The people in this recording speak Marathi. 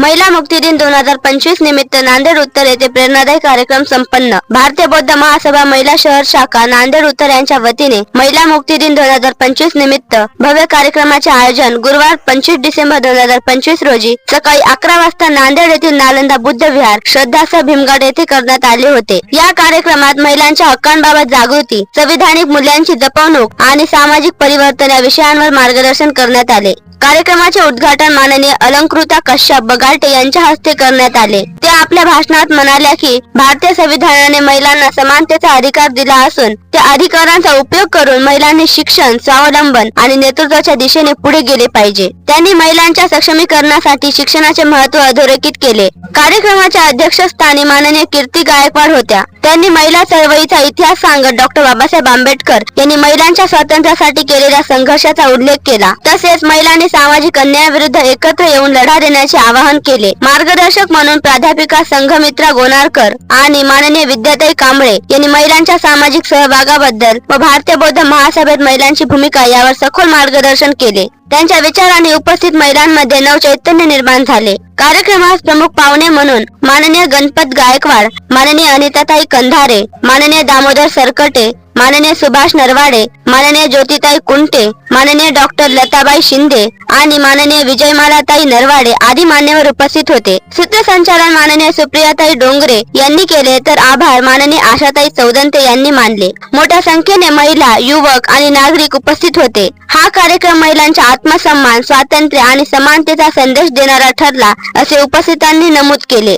महिला मुक्ती दिन 2025 निमित्त नांदेड उत्तर येथे प्रेरणादायी कार्यक्रम संपन्न। भारतीय बौद्ध महासभा महिला शहर शाखा नांदेड उत्तर यांच्या वतीने महिला मुक्ती दिन 2025 निमित्त भव्य कार्यक्रमाचे आयोजन गुरुवार 25 डिसेंबर 2025 रोजी सकाळी 11 वाजता नांदेड येथील नालंदा बुद्ध विहार श्रद्धासह भीमगड येथे करण्यात आले होते। या कार्यक्रमात महिलांच्या हक्कांबाबत जागृती, संविधानिक मूल्यांची जपवणूक आणि सामाजिक परिवर्तन या विषयांवर मार्गदर्शन करण्यात आले। कार्यक्रमाचे उद्घाटन माननीय अलंकृता कश्यप बगाटे यांच्या हस्ते करण्यात आले। ते आपल्या भाषणात म्हणाल्या की भारतीय संविधानाने महिलांना समानतेचा अधिकार दिला असून त्या अधिकारांचा उपयोग करून महिलांनी शिक्षण, स्वावलंबन आणि नेतृत्वाच्या दिशेने पुढे गेले पाहिजे। त्यांनी महिलांच्या सक्षमीकरणासाठी शिक्षणाचे महत्त्व अधोरेखित केले। कार्यक्रमाच्या अध्यक्षस्थानी माननीय कीर्ती गायकवाड होत्या। त्यांनी महिला चळवळीचा इतिहास सांगत डॉक्टर बाबासाहेब आंबेडकर यांनी महिलांच्या स्वातंत्र्यासाठी केलेल्या संघर्षाचा उल्लेख केला। तसेच महिलांनी सामाजिक अन्यायाविरुद्ध एकत्र येऊन लढा देण्याचे आवाहन केले। मार्गदर्शक म्हणून प्राध्यापिका संघमित्रा गोनारकर आणि माननीय विद्याताई कांबळे यांनी महिलांच्या सामाजिक सहभागाबद्दल व भारतीय बौद्ध महासभेत महिलांची भूमिका यावर सखोल मार्गदर्शन केले। त्यांच्या विचारांनी उपस्थित महिलांमध्ये नवचैतन्य निर्माण झाले। कार्यक्रमास प्रमुख पाहुणे म्हणून माननीय गणपत गायकवाड, माननीय अनिताताई कंधारे, माननीय दामोदर सरकटे, माननीय सुभाष नरवाडे, माननीय ज्योतिताई कुंटे, माननीय डॉक्टर लताबाई शिंदे आणि माननीय विजयमालाताई नरवाडे आदी मान्यवर उपस्थित होते। सूत्रसंचालन माननीय सुप्रियाताई डोंगरे यांनी केले तर आभार माननीय आशाताई चौदंते यांनी मानले। मोठ्या संख्येने महिला, युवक आणि नागरिक उपस्थित होते। हा कार्यक्रम महिलांच्या आत्मसन्मान, स्वातंत्र्य आणि समानतेचा संदेश देणारा ठरला असे उपस्थितांनी नमूद केले।